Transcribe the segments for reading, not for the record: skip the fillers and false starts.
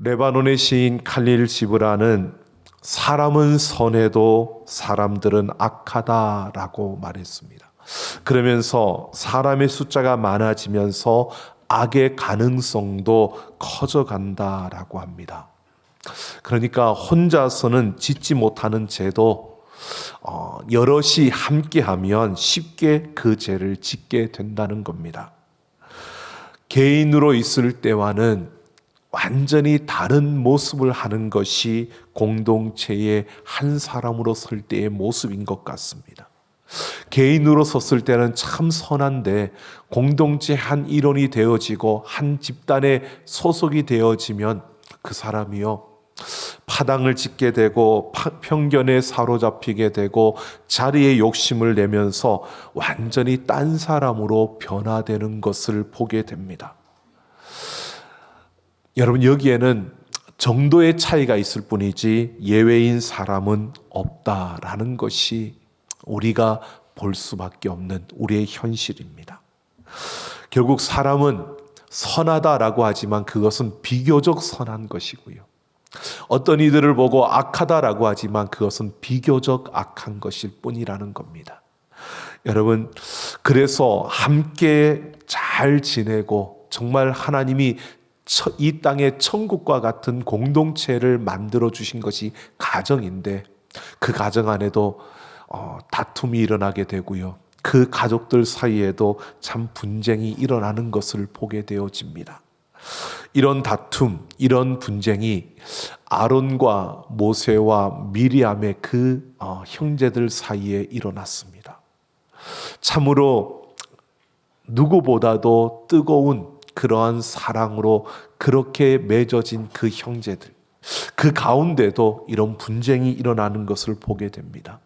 레바논의 시인 칼릴 지브라는 사람은 선해도 사람들은 악하다라고 말했습니다. 그러면서 사람의 숫자가 많아지면서 악의 가능성도 커져간다라고 합니다. 그러니까 혼자서는 짓지 못하는 죄도 여럿이 함께하면 쉽게 그 죄를 짓게 된다는 겁니다. 개인으로 있을 때와는 완전히 다른 모습을 하는 것이 공동체의 한 사람으로 설 때의 모습인 것 같습니다. 개인으로 섰을 때는 참 선한데 공동체 한 일원이 되어지고 한 집단에 소속이 되어지면 그 사람이요 파당을 짓게 되고 편견에 사로잡히게 되고 자리에 욕심을 내면서 완전히 딴 사람으로 변화되는 것을 보게 됩니다. 여러분, 여기에는 정도의 차이가 있을 뿐이지 예외인 사람은 없다라는 것이 우리가 볼 수밖에 없는 우리의 현실입니다. 결국 사람은 선하다라고 하지만 그것은 비교적 선한 것이고요. 어떤 이들을 보고 악하다라고 하지만 그것은 비교적 악한 것일 뿐이라는 겁니다. 여러분, 그래서 함께 잘 지내고 정말 하나님이 이 땅의 천국과 같은 공동체를 만들어 주신 것이 가정인데 그 가정 안에도 다툼이 일어나게 되고요. 그 가족들 사이에도 참 분쟁이 일어나는 것을 보게 되어집니다. 이런 다툼, 이런 분쟁이 아론과 모세와 미리암의 그 형제들 사이에 일어났습니다. 참으로 누구보다도 뜨거운 그러한 사랑으로 그렇게 맺어진 그 형제들, 그 가운데도 이런 분쟁이 일어나는 것을 보게 됩니다.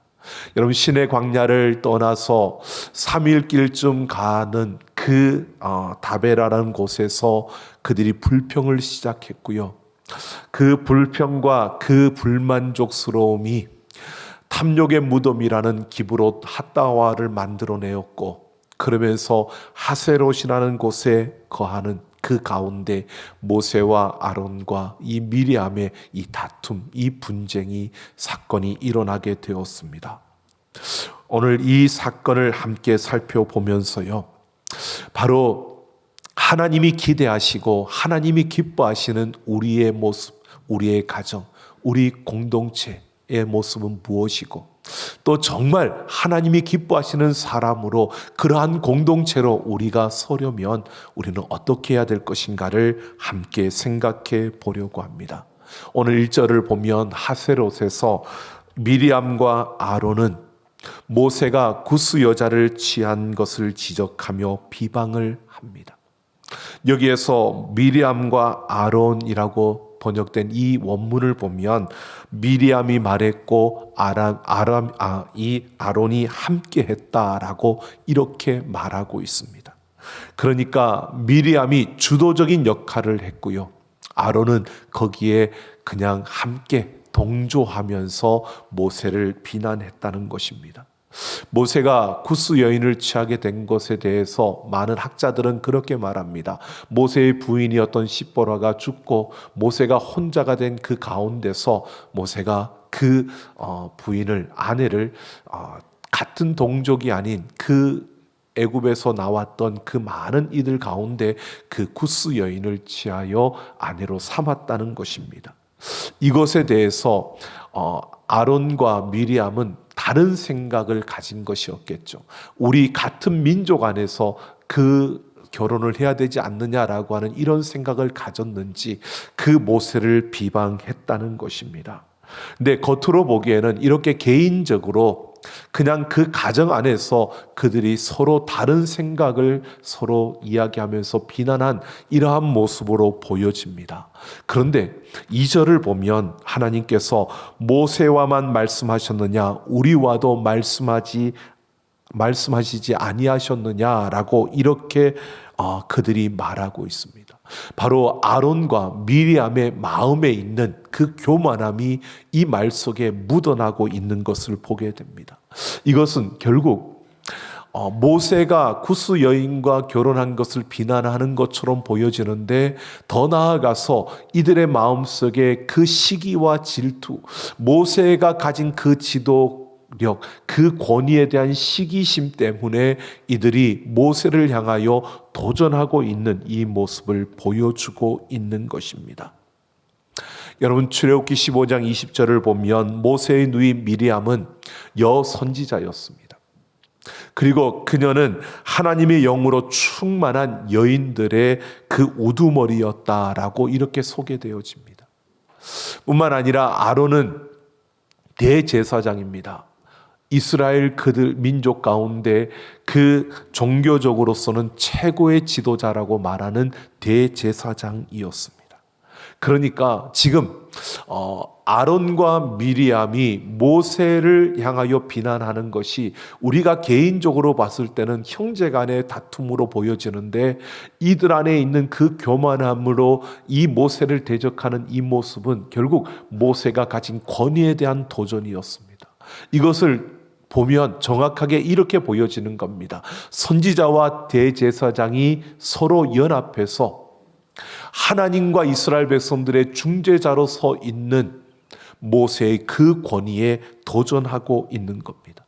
여러분, 신의 광야를 떠나서 3일 길쯤 가는 그 다베라라는 곳에서 그들이 불평을 시작했고요. 그 불평과 그 불만족스러움이 탐욕의 무덤이라는 기브롯 핫다와를 만들어내었고, 그러면서 하세롯이라는 곳에 거하는 그 가운데 모세와 아론과 이 미리암의 이 다툼, 이 분쟁이 사건이 일어나게 되었습니다. 오늘 이 사건을 함께 살펴보면서요, 바로 하나님이 기대하시고 하나님이 기뻐하시는 우리의 모습, 우리의 가정, 우리 공동체의 모습은 무엇이고, 또 정말 하나님이 기뻐하시는 사람으로 그러한 공동체로 우리가 서려면 우리는 어떻게 해야 될 것인가를 함께 생각해 보려고 합니다. 오늘 1절을 보면 하세롯에서 미리암과 아론은 모세가 구스 여자를 취한 것을 지적하며 비방을 합니다. 여기에서 미리암과 아론이라고 번역된 이 원문을 보면 미리암이 말했고 이 아론이 함께 했다라고 이렇게 말하고 있습니다. 그러니까 미리암이 주도적인 역할을 했고요. 아론은 거기에 그냥 함께 동조하면서 모세를 비난했다는 것입니다. 모세가 구스 여인을 취하게 된 것에 대해서 많은 학자들은 그렇게 말합니다. 모세의 부인이었던 시보라가 죽고 모세가 혼자가 된 그 가운데서 모세가 그 부인을, 아내를 같은 동족이 아닌 그 애굽에서 나왔던 그 많은 이들 가운데 그 구스 여인을 취하여 아내로 삼았다는 것입니다. 이것에 대해서 아론과 미리암은 다른 생각을 가진 것이었겠죠. 우리 같은 민족 안에서 그 결혼을 해야 되지 않느냐라고 하는 이런 생각을 가졌는지 그 모세를 비방했다는 것입니다. 근데 겉으로 보기에는 이렇게 개인적으로 그냥 그 가정 안에서 그들이 서로 다른 생각을 서로 이야기하면서 비난한 이러한 모습으로 보여집니다. 그런데 2절을 보면 하나님께서 모세와만 말씀하셨느냐, 우리와도 말씀하시지 아니하셨느냐라고 이렇게 그들이 말하고 있습니다. 바로 아론과 미리암의 마음에 있는 그 교만함이 이 말 속에 묻어나고 있는 것을 보게 됩니다. 이것은 결국 모세가 구스 여인과 결혼한 것을 비난하는 것처럼 보여지는데, 더 나아가서 이들의 마음속에 그 시기와 질투, 모세가 가진 그 지도력, 그 권위에 대한 시기심 때문에 이들이 모세를 향하여 도전하고 있는 이 모습을 보여주고 있는 것입니다. 여러분, 출애굽기 15장 20절을 보면 모세의 누이 미리암은 여선지자였습니다. 그리고 그녀는 하나님의 영으로 충만한 여인들의 그 우두머리였다라고 이렇게 소개되어집니다. 뿐만 아니라 아론은 대제사장입니다. 이스라엘 그들 민족 가운데 그 종교적으로서는 최고의 지도자라고 말하는 대제사장이었습니다. 그러니까 지금 아론과 미리암이 모세를 향하여 비난하는 것이 우리가 개인적으로 봤을 때는 형제 간의 다툼으로 보여지는데, 이들 안에 있는 그 교만함으로 이 모세를 대적하는 이 모습은 결국 모세가 가진 권위에 대한 도전이었습니다. 이것을 보면 정확하게 이렇게 보여지는 겁니다. 선지자와 대제사장이 서로 연합해서 하나님과 이스라엘 백성들의 중재자로 서 있는 모세의 그 권위에 도전하고 있는 겁니다.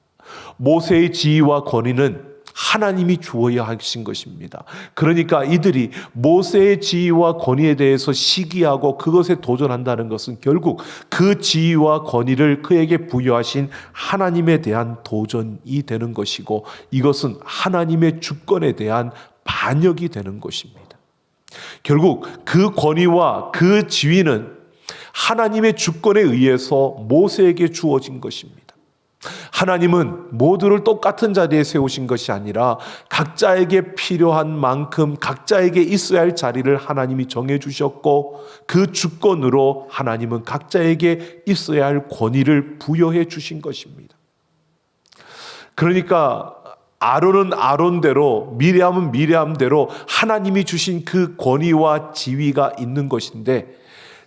모세의 지위와 권위는 하나님이 주어야 하신 것입니다. 그러니까 이들이 모세의 지위와 권위에 대해서 시기하고 그것에 도전한다는 것은 결국 그 지위와 권위를 그에게 부여하신 하나님에 대한 도전이 되는 것이고, 이것은 하나님의 주권에 대한 반역이 되는 것입니다. 결국 그 권위와 그 지위는 하나님의 주권에 의해서 모세에게 주어진 것입니다. 하나님은 모두를 똑같은 자리에 세우신 것이 아니라 각자에게 필요한 만큼 각자에게 있어야 할 자리를 하나님이 정해 주셨고, 그 주권으로 하나님은 각자에게 있어야 할 권위를 부여해 주신 것입니다. 그러니까 아론은 아론대로, 미리암은 미리암대로 하나님이 주신 그 권위와 지위가 있는 것인데,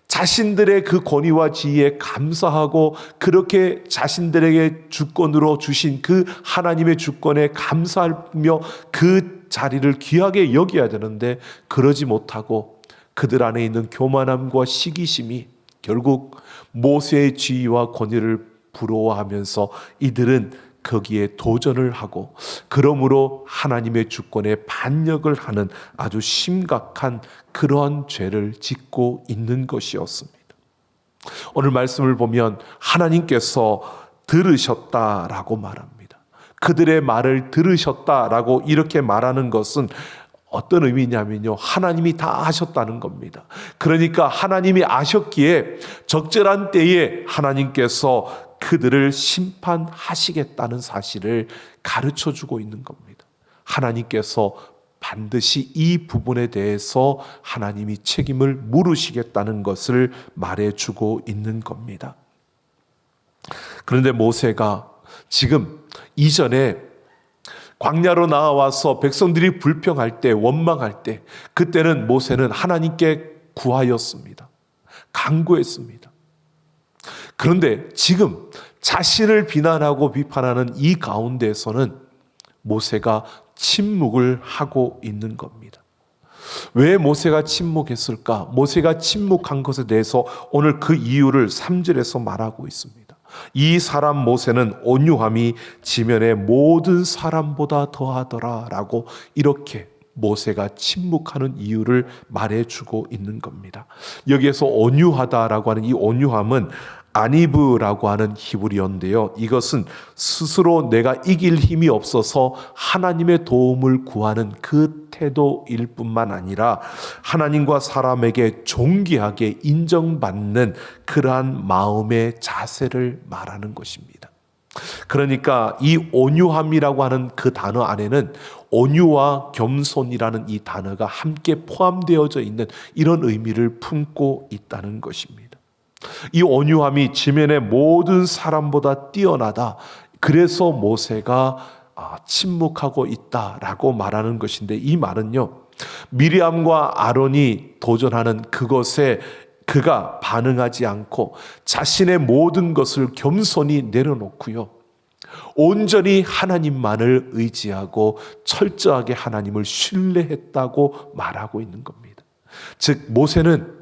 자신들의 그 권위와 지위에 감사하고 그렇게 자신들에게 주권으로 주신 그 하나님의 주권에 감사하며 그 자리를 귀하게 여겨야 되는데, 그러지 못하고 그들 안에 있는 교만함과 시기심이 결국 모세의 지위와 권위를 부러워하면서 이들은 거기에 도전을 하고, 그러므로 하나님의 주권에 반역을 하는 아주 심각한 그러한 죄를 짓고 있는 것이었습니다. 오늘 말씀을 보면 하나님께서 들으셨다라고 말합니다. 그들의 말을 들으셨다라고 이렇게 말하는 것은 어떤 의미냐면요, 하나님이 다 아셨다는 겁니다. 그러니까 하나님이 아셨기에 적절한 때에 하나님께서 그들을 심판하시겠다는 사실을 가르쳐주고 있는 겁니다. 하나님께서 반드시 이 부분에 대해서 하나님이 책임을 물으시겠다는 것을 말해주고 있는 겁니다. 그런데 모세가 지금 이전에 광야로 나와서 백성들이 불평할 때, 원망할 때, 그때는 모세는 하나님께 구하였습니다. 간구했습니다. 그런데 지금 자신을 비난하고 비판하는 이 가운데에서는 모세가 침묵을 하고 있는 겁니다. 왜 모세가 침묵했을까? 모세가 침묵한 것에 대해서 오늘 그 이유를 3절에서 말하고 있습니다. 이 사람 모세는 온유함이 지면의 모든 사람보다 더하더라 라고 이렇게 모세가 침묵하는 이유를 말해주고 있는 겁니다. 여기에서 온유하다라고 하는 이 온유함은 아니브라고 하는 히브리어인데요, 이것은 스스로 내가 이길 힘이 없어서 하나님의 도움을 구하는 그 태도일 뿐만 아니라 하나님과 사람에게 존귀하게 인정받는 그러한 마음의 자세를 말하는 것입니다. 그러니까 이 온유함이라고 하는 그 단어 안에는 온유와 겸손이라는 이 단어가 함께 포함되어져 있는 이런 의미를 품고 있다는 것입니다. 이 온유함이 지면의 모든 사람보다 뛰어나다. 그래서 모세가 침묵하고 있다라고 말하는 것인데, 이 말은요, 미리암과 아론이 도전하는 그것에 그가 반응하지 않고 자신의 모든 것을 겸손히 내려놓고요, 온전히 하나님만을 의지하고 철저하게 하나님을 신뢰했다고 말하고 있는 겁니다. 즉 모세는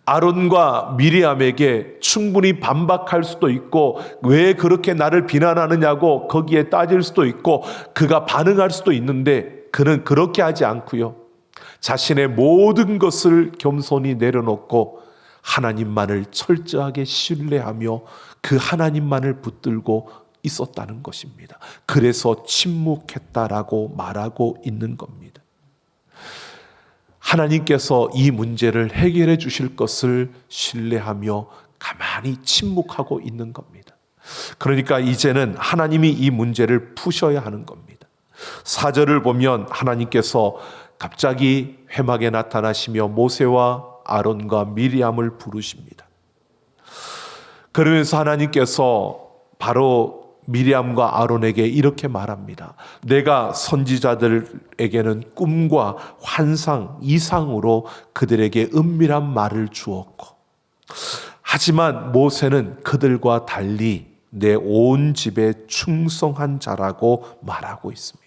아론과 미리암에게 충분히 반박할 수도 있고 왜 그렇게 나를 비난하느냐고 거기에 따질 수도 있고 그가 반응할 수도 있는데 그는 그렇게 하지 않고요. 자신의 모든 것을 겸손히 내려놓고 하나님만을 철저하게 신뢰하며 그 하나님만을 붙들고 있었다는 것입니다. 그래서 침묵했다라고 말하고 있는 겁니다. 하나님께서 이 문제를 해결해 주실 것을 신뢰하며 가만히 침묵하고 있는 겁니다. 그러니까 이제는 하나님이 이 문제를 푸셔야 하는 겁니다. 4절을 보면 하나님께서 갑자기 회막에 나타나시며 모세와 아론과 미리암을 부르십니다. 그러면서 하나님께서 바로 미리암과 아론에게 이렇게 말합니다. 내가 선지자들에게는 꿈과 환상, 이상으로 그들에게 은밀한 말을 주었고 하지만 모세는 그들과 달리 내 온 집에 충성한 자라고 말하고 있습니다.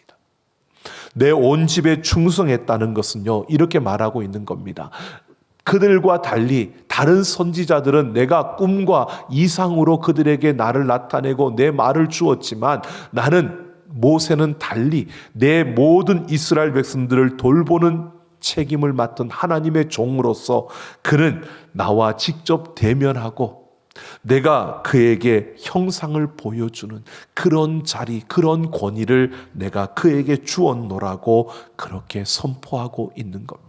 내 온 집에 충성했다는 것은요, 이렇게 말하고 있는 겁니다. 그들과 달리 다른 선지자들은 내가 꿈과 이상으로 그들에게 나를 나타내고 내 말을 주었지만 나는 모세는 달리 내 모든 이스라엘 백성들을 돌보는 책임을 맡은 하나님의 종으로서 그는 나와 직접 대면하고 내가 그에게 형상을 보여주는 그런 자리, 그런 권위를 내가 그에게 주었노라고 그렇게 선포하고 있는 겁니다.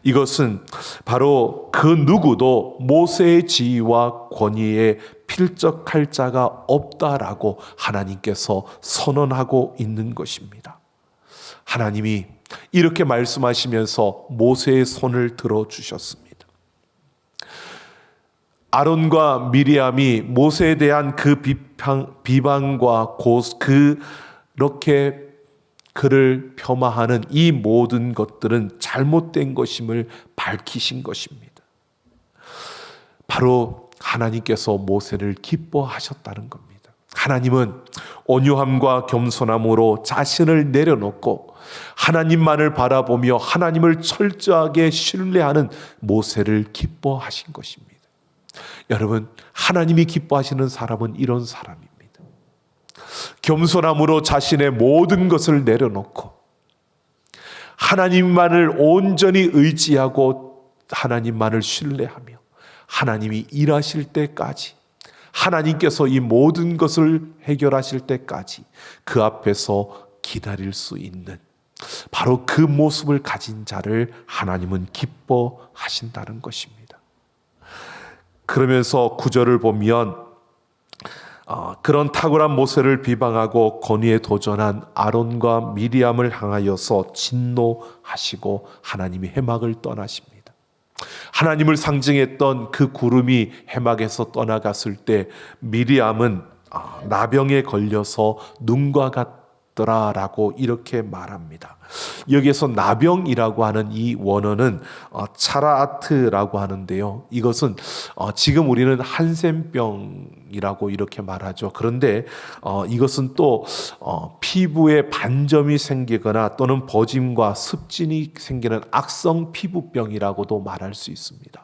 이것은 바로 그 누구도 모세의 지위와 권위에 필적할 자가 없다라고 하나님께서 선언하고 있는 것입니다. 하나님이 이렇게 말씀하시면서 모세의 손을 들어주셨습니다. 아론과 미리암이 모세에 대한 그 비방과 그렇게 그를 폄하하는 이 모든 것들은 잘못된 것임을 밝히신 것입니다. 바로 하나님께서 모세를 기뻐하셨다는 겁니다. 하나님은 온유함과 겸손함으로 자신을 내려놓고 하나님만을 바라보며 하나님을 철저하게 신뢰하는 모세를 기뻐하신 것입니다. 여러분, 하나님이 기뻐하시는 사람은 이런 사람입니다. 겸손함으로 자신의 모든 것을 내려놓고 하나님만을 온전히 의지하고 하나님만을 신뢰하며 하나님이 일하실 때까지, 하나님께서 이 모든 것을 해결하실 때까지 그 앞에서 기다릴 수 있는 바로 그 모습을 가진 자를 하나님은 기뻐하신다는 것입니다. 그러면서 9절을 보면 그런 탁월한 모세를 비방하고 권위에 도전한 아론과 미리암을 향하여서 진노하시고 하나님이 회막을 떠나십니다. 하나님을 상징했던 그 구름이 회막에서 떠나갔을 때 미리암은 나병에 걸려서 눈과 같더라라고 이렇게 말합니다. 여기에서 나병이라고 하는 이 원어는 차라아트라고 하는데요. 이것은 지금 우리는 한센병이라고 이렇게 말하죠. 그런데 이것은 또 피부에 반점이 생기거나 또는 버짐과 습진이 생기는 악성 피부병이라고도 말할 수 있습니다.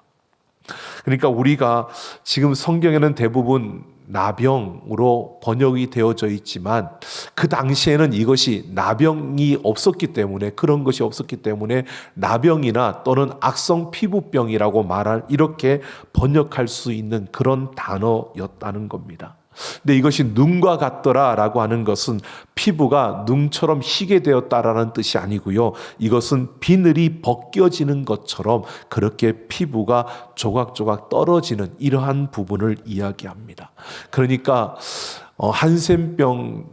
그러니까 우리가 지금 성경에는 대부분 나병으로 번역이 되어져 있지만 그 당시에는 이것이 나병이 없었기 때문에, 그런 것이 없었기 때문에 나병이나 또는 악성 피부병이라고 이렇게 번역할 수 있는 그런 단어였다는 겁니다. 근데 이것이 눈과 같더라라고 하는 것은 피부가 눈처럼 희게 되었다라는 뜻이 아니고요. 이것은 비늘이 벗겨지는 것처럼 그렇게 피부가 조각조각 떨어지는 이러한 부분을 이야기합니다. 그러니까 한센병과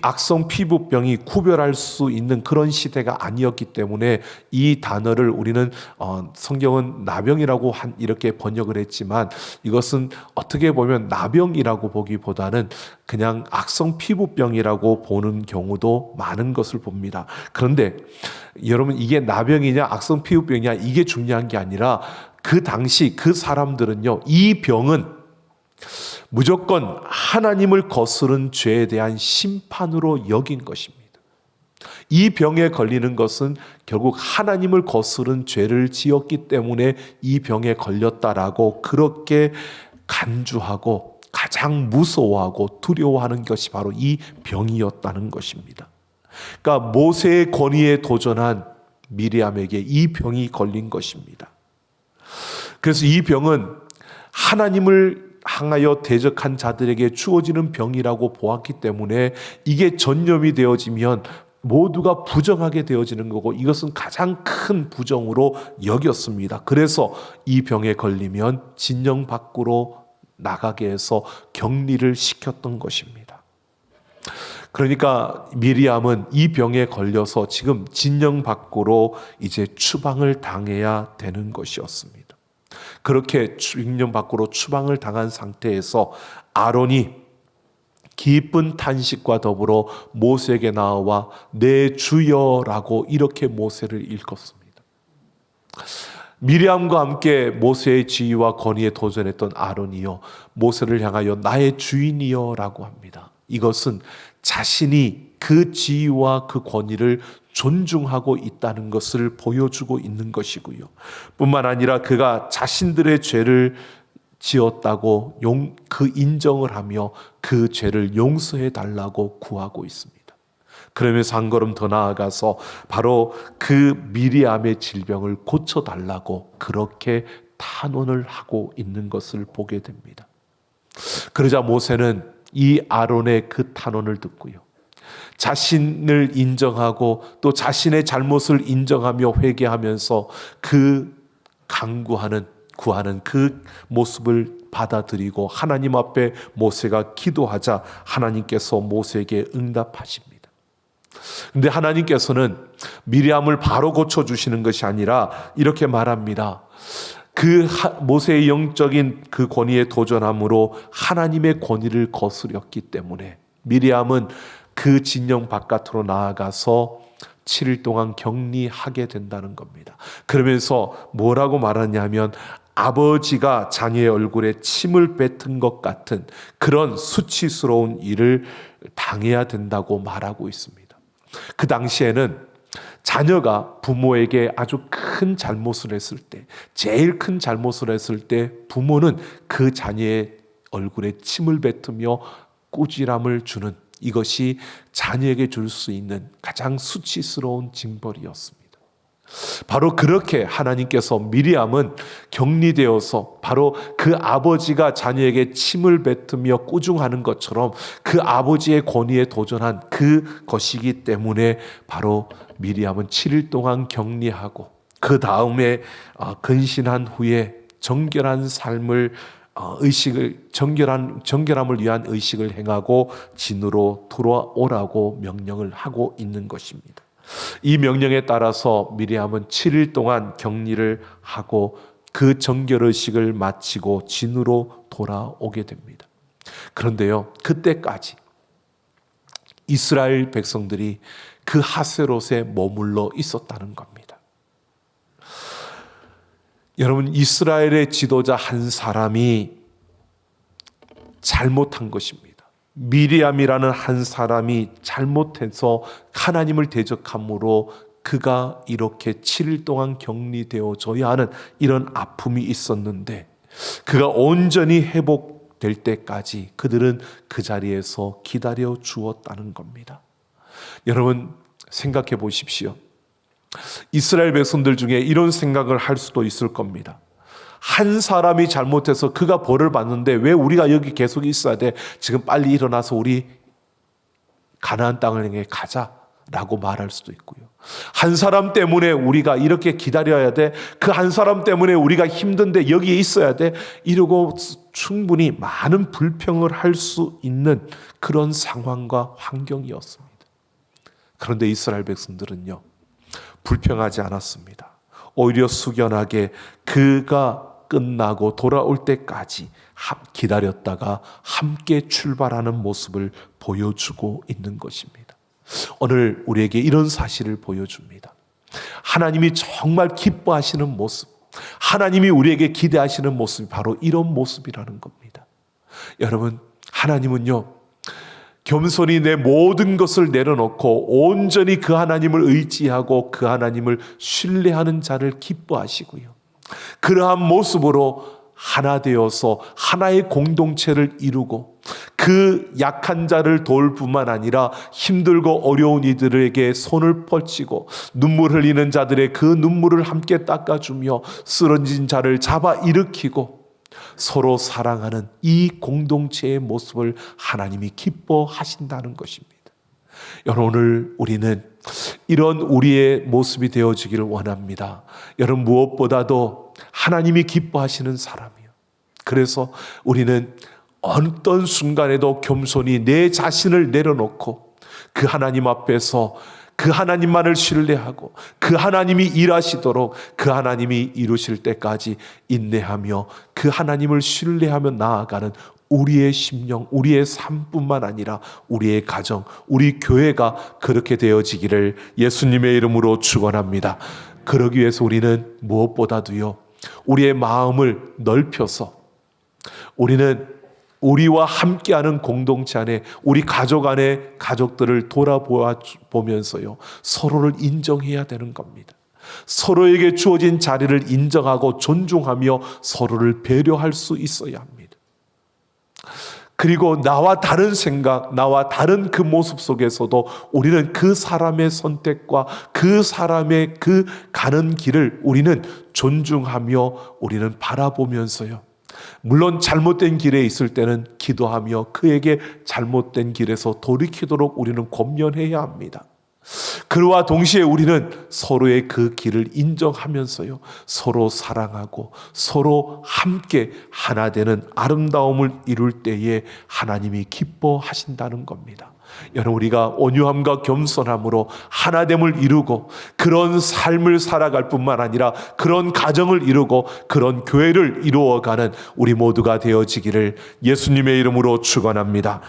악성 피부병이 구별할 수 있는 그런 시대가 아니었기 때문에 이 단어를 우리는 성경은 나병이라고 이렇게 번역을 했지만 이것은 어떻게 보면 나병이라고 보기보다는 그냥 악성 피부병이라고 보는 경우도 많은 것을 봅니다. 그런데 여러분, 이게 나병이냐 악성 피부병이냐 이게 중요한 게 아니라 그 당시 그 사람들은요, 이 병은 무조건 하나님을 거스른 죄에 대한 심판으로 여긴 것입니다. 이 병에 걸리는 것은 결국 하나님을 거스른 죄를 지었기 때문에 이 병에 걸렸다라고 그렇게 간주하고 가장 무서워하고 두려워하는 것이 바로 이 병이었다는 것입니다. 그러니까 모세의 권위에 도전한 미리암에게 이 병이 걸린 것입니다. 그래서 이 병은 하나님을 향하여 대적한 자들에게 주어지는 병이라고 보았기 때문에 이게 전염이 되어지면 모두가 부정하게 되어지는 거고 이것은 가장 큰 부정으로 여겼습니다. 그래서 이 병에 걸리면 진영 밖으로 나가게 해서 격리를 시켰던 것입니다. 그러니까 미리암은 이 병에 걸려서 지금 진영 밖으로 이제 추방을 당해야 되는 것이었습니다. 그렇게 진영 밖으로 추방을 당한 상태에서 아론이 기쁜 탄식과 더불어 모세에게 나와 내 주여라고 이렇게 모세를 일컫습니다. 미리암과 함께 모세의 지위와 권위에 도전했던 아론이요 모세를 향하여 나의 주인이여 라고 합니다. 이것은 자신이 그 지위와 그 권위를 존중하고 있다는 것을 보여주고 있는 것이고요. 뿐만 아니라 그가 자신들의 죄를 지었다고 그 인정을 하며 그 죄를 용서해 달라고 구하고 있습니다. 그러면서 한 걸음 더 나아가서 바로 그 미리암의 질병을 고쳐달라고 그렇게 탄원을 하고 있는 것을 보게 됩니다. 그러자 모세는 이 아론의 그 탄원을 듣고요. 자신을 인정하고 또 자신의 잘못을 인정하며 회개하면서 그 구하는 그 모습을 받아들이고 하나님 앞에 모세가 기도하자 하나님께서 모세에게 응답하십니다. 근데 하나님께서는 미리암을 바로 고쳐주시는 것이 아니라 이렇게 말합니다. 그 모세의 영적인 그 권위에 도전함으로 하나님의 권위를 거스렸기 때문에 미리암은 그 진영 바깥으로 나아가서 7일 동안 격리하게 된다는 겁니다. 그러면서 뭐라고 말하냐면 아버지가 자녀의 얼굴에 침을 뱉은 것 같은 그런 수치스러운 일을 당해야 된다고 말하고 있습니다. 그 당시에는 자녀가 부모에게 아주 큰 잘못을 했을 때, 제일 큰 잘못을 했을 때 부모는 그 자녀의 얼굴에 침을 뱉으며 꾸지람을 주는 이것이 자녀에게 줄 수 있는 가장 수치스러운 징벌이었습니다. 바로 그렇게 하나님께서 미리암은 격리되어서 바로 그 아버지가 자녀에게 침을 뱉으며 꾸중하는 것처럼 그 아버지의 권위에 도전한 그 것이기 때문에 바로 미리암은 7일 동안 격리하고 그 다음에 근신한 후에 정결한 삶을 정결함을 위한 의식을 행하고 진으로 돌아오라고 명령을 하고 있는 것입니다. 이 명령에 따라서 미리암은 7일 동안 격리를 하고 그 정결의식을 마치고 진으로 돌아오게 됩니다. 그런데요, 그때까지 이스라엘 백성들이 그 하세롯에 머물러 있었다는 겁니다. 여러분, 이스라엘의 지도자 한 사람이 잘못한 것입니다. 미리암이라는 한 사람이 잘못해서 하나님을 대적함으로 그가 이렇게 7일 동안 격리되어져야 하는 이런 아픔이 있었는데 그가 온전히 회복될 때까지 그들은 그 자리에서 기다려 주었다는 겁니다. 여러분 생각해 보십시오. 이스라엘 백성들 중에 이런 생각을 할 수도 있을 겁니다. 한 사람이 잘못해서 그가 벌을 받는데 왜 우리가 여기 계속 있어야 돼? 지금 빨리 일어나서 우리 가나안 땅을 향해 가자라고 말할 수도 있고요. 한 사람 때문에 우리가 이렇게 기다려야 돼. 그 한 사람 때문에 우리가 힘든데 여기에 있어야 돼. 이러고 충분히 많은 불평을 할 수 있는 그런 상황과 환경이었습니다. 그런데 이스라엘 백성들은요, 불평하지 않았습니다. 오히려 숙연하게 그가 끝나고 돌아올 때까지 기다렸다가 함께 출발하는 모습을 보여주고 있는 것입니다. 오늘 우리에게 이런 사실을 보여줍니다. 하나님이 정말 기뻐하시는 모습, 하나님이 우리에게 기대하시는 모습이 바로 이런 모습이라는 겁니다. 여러분, 하나님은요, 겸손히 내 모든 것을 내려놓고 온전히 그 하나님을 의지하고 그 하나님을 신뢰하는 자를 기뻐하시고요, 그러한 모습으로 하나 되어서 하나의 공동체를 이루고 그 약한 자를 도울 뿐만 아니라 힘들고 어려운 이들에게 손을 뻗치고 눈물 흘리는 자들의 그 눈물을 함께 닦아주며 쓰러진 자를 잡아 일으키고 서로 사랑하는 이 공동체의 모습을 하나님이 기뻐하신다는 것입니다. 여러분, 오늘 우리는 이런 우리의 모습이 되어지기를 원합니다. 여러분, 무엇보다도 하나님이 기뻐하시는 사람이요, 그래서 우리는 어떤 순간에도 겸손히 내 자신을 내려놓고 그 하나님 앞에서 그 하나님만을 신뢰하고 그 하나님이 일하시도록 그 하나님이 이루실 때까지 인내하며 그 하나님을 신뢰하며 나아가는 우리의 심령, 우리의 삶뿐만 아니라 우리의 가정, 우리 교회가 그렇게 되어지기를 예수님의 이름으로 축원합니다. 그러기 위해서 우리는 무엇보다도요, 우리의 마음을 넓혀서 우리는 우리와 함께하는 공동체 안에, 우리 가족 안에 가족들을 돌아보면서요, 서로를 인정해야 되는 겁니다. 서로에게 주어진 자리를 인정하고 존중하며 서로를 배려할 수 있어야 합니다. 그리고 나와 다른 생각, 나와 다른 그 모습 속에서도 우리는 그 사람의 선택과 그 사람의 그 가는 길을 우리는 존중하며 우리는 바라보면서요, 물론 잘못된 길에 있을 때는 기도하며 그에게 잘못된 길에서 돌이키도록 우리는 권면해야 합니다. 그와 동시에 우리는 서로의 그 길을 인정하면서요, 서로 사랑하고 서로 함께 하나 되는 아름다움을 이룰 때에 하나님이 기뻐하신다는 겁니다. 여러분, 우리가 온유함과 겸손함으로 하나됨을 이루고 그런 삶을 살아갈 뿐만 아니라 그런 가정을 이루고 그런 교회를 이루어가는 우리 모두가 되어지기를 예수님의 이름으로 축원합니다.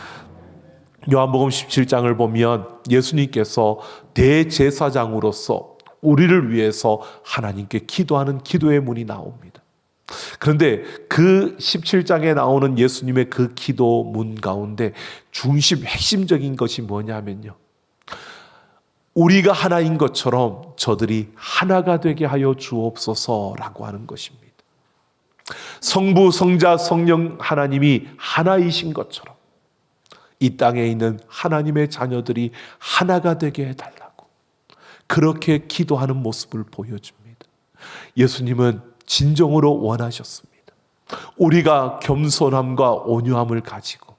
요한복음 17장을 보면 예수님께서 대제사장으로서 우리를 위해서 하나님께 기도하는 기도의 문이 나옵니다. 그런데 그 17장에 나오는 예수님의 그 기도문 가운데 핵심적인 것이 뭐냐면요, 우리가 하나인 것처럼 저들이 하나가 되게 하여 주옵소서라고 하는 것입니다. 성부, 성자, 성령 하나님이 하나이신 것처럼 이 땅에 있는 하나님의 자녀들이 하나가 되게 해달라고 그렇게 기도하는 모습을 보여줍니다. 예수님은 진정으로 원하셨습니다. 우리가 겸손함과 온유함을 가지고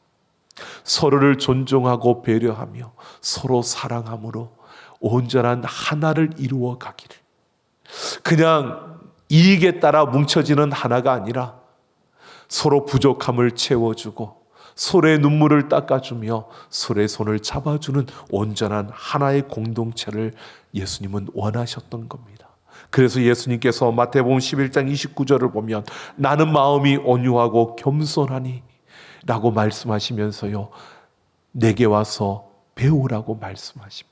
서로를 존중하고 배려하며 서로 사랑함으로 온전한 하나를 이루어 가기를, 그냥 이익에 따라 뭉쳐지는 하나가 아니라 서로 부족함을 채워주고 서로의 눈물을 닦아주며 서로의 손을 잡아주는 온전한 하나의 공동체를 예수님은 원하셨던 겁니다. 그래서 예수님께서 마태복음 11장 29절을 보면 나는 마음이 온유하고 겸손하니 라고 말씀하시면서요, 내게 와서 배우라고 말씀하십니다.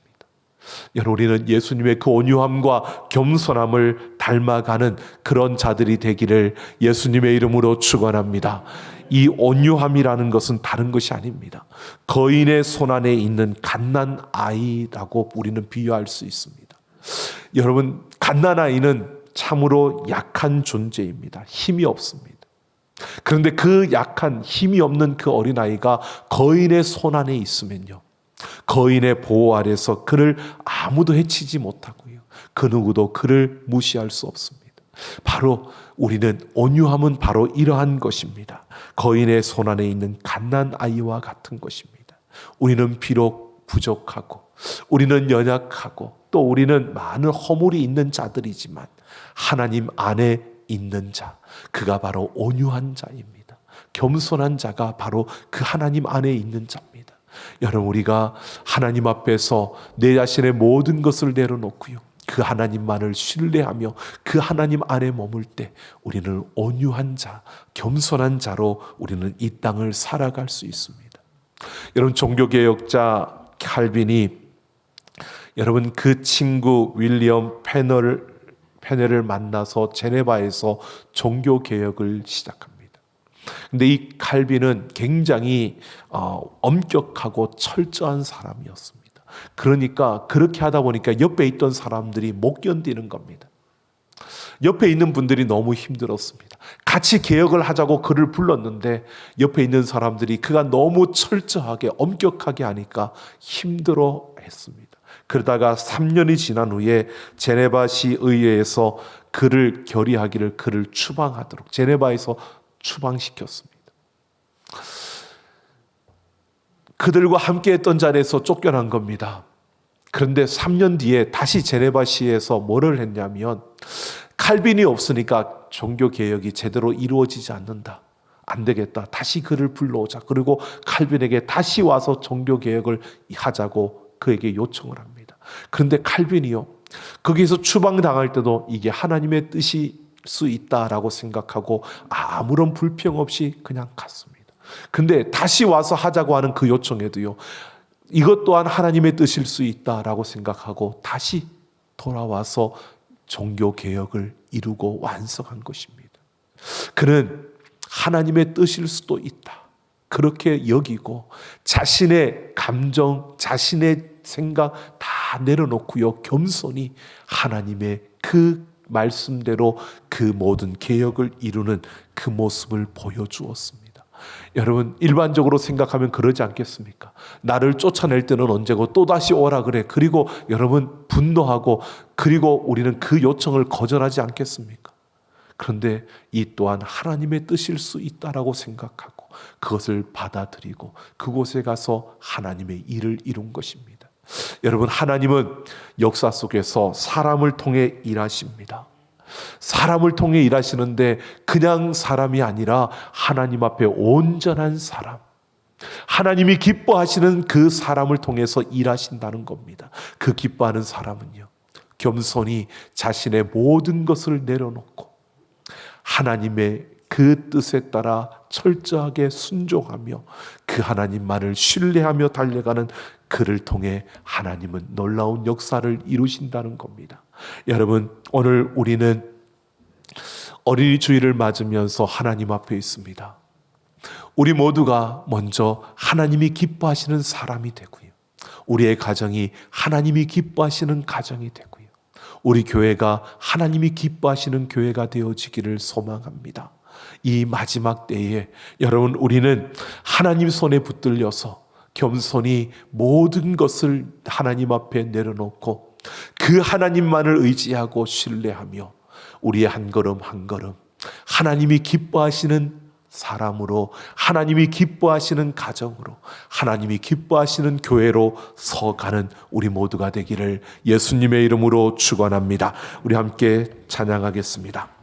여러분, 우리는 예수님의 그 온유함과 겸손함을 닮아가는 그런 자들이 되기를 예수님의 이름으로 축원합니다. 이 온유함이라는 것은 다른 것이 아닙니다. 거인의 손 안에 있는 갓난 아이라고 우리는 비유할 수 있습니다. 여러분, 갓난 아이는 참으로 약한 존재입니다. 힘이 없습니다. 그런데 그 약한 힘이 없는 그 어린아이가 거인의 손 안에 있으면요, 거인의 보호 아래서 그를 아무도 해치지 못하고요, 그 누구도 그를 무시할 수 없습니다. 바로 우리는, 온유함은 바로 이러한 것입니다. 거인의 손 안에 있는 갓난 아이와 같은 것입니다. 우리는 비록 부족하고 우리는 연약하고 또 우리는 많은 허물이 있는 자들이지만 하나님 안에 있는 자, 그가 바로 온유한 자입니다. 겸손한 자가 바로 그 하나님 안에 있는 자입니다. 여러분, 우리가 하나님 앞에서 내 자신의 모든 것을 내려놓고요, 그 하나님만을 신뢰하며 그 하나님 안에 머물 때 우리는 온유한 자, 겸손한 자로 우리는 이 땅을 살아갈 수 있습니다. 여러분, 종교개혁자 칼빈이 여러분 그 친구 윌리엄 페넬을 만나서 제네바에서 종교개혁을 시작합니다. 근데 이 칼빈은 굉장히 엄격하고 철저한 사람이었습니다. 그러니까 그렇게 하다 보니까 옆에 있던 사람들이 못 견디는 겁니다. 옆에 있는 분들이 너무 힘들었습니다. 같이 개혁을 하자고 그를 불렀는데 옆에 있는 사람들이 그가 너무 철저하게 엄격하게 하니까 힘들어 했습니다. 그러다가 3년이 지난 후에 제네바시 의회에서 그를 결의하기를 그를 추방하도록 제네바에서 추방시켰습니다. 그들과 함께 했던 자리에서 쫓겨난 겁니다. 그런데 3년 뒤에 다시 제네바시에서 뭐를 했냐면 칼빈이 없으니까 종교개혁이 제대로 이루어지지 않는다. 안 되겠다. 다시 그를 불러오자. 그리고 칼빈에게 다시 와서 종교개혁을 하자고 그에게 요청을 합니다. 그런데 칼빈이요, 거기에서 추방당할 때도 이게 하나님의 뜻일 수 있다라고 생각하고 아무런 불평 없이 그냥 갔습니다. 근데 다시 와서 하자고 하는 그 요청에도요, 이것 또한 하나님의 뜻일 수 있다라고 생각하고 다시 돌아와서 종교개혁을 이루고 완성한 것입니다. 그는 하나님의 뜻일 수도 있다, 그렇게 여기고 자신의 감정, 자신의 생각 다 내려놓고요, 겸손히 하나님의 그 말씀대로 그 모든 개혁을 이루는 그 모습을 보여주었습니다. 여러분, 일반적으로 생각하면 그러지 않겠습니까? 나를 쫓아낼 때는 언제고 또다시 오라 그래. 그리고 여러분 분노하고 그리고 우리는 그 요청을 거절하지 않겠습니까? 그런데 이 또한 하나님의 뜻일 수 있다라고 생각하고 그것을 받아들이고 그곳에 가서 하나님의 일을 이룬 것입니다. 여러분, 하나님은 역사 속에서 사람을 통해 일하십니다. 사람을 통해 일하시는데 그냥 사람이 아니라 하나님 앞에 온전한 사람, 하나님이 기뻐하시는 그 사람을 통해서 일하신다는 겁니다. 그 기뻐하는 사람은요, 겸손히 자신의 모든 것을 내려놓고 하나님의 그 뜻에 따라 철저하게 순종하며 그 하나님만을 신뢰하며 달려가는 그를 통해 하나님은 놀라운 역사를 이루신다는 겁니다. 여러분, 오늘 우리는 어린이 주일을 맞으면서 하나님 앞에 있습니다. 우리 모두가 먼저 하나님이 기뻐하시는 사람이 되고요, 우리의 가정이 하나님이 기뻐하시는 가정이 되고요, 우리 교회가 하나님이 기뻐하시는 교회가 되어지기를 소망합니다. 이 마지막 때에 여러분, 우리는 하나님 손에 붙들려서 겸손히 모든 것을 하나님 앞에 내려놓고 그 하나님만을 의지하고 신뢰하며 우리의 한 걸음 한 걸음 하나님이 기뻐하시는 사람으로, 하나님이 기뻐하시는 가정으로, 하나님이 기뻐하시는 교회로 서가는 우리 모두가 되기를 예수님의 이름으로 축원합니다. 우리 함께 찬양하겠습니다.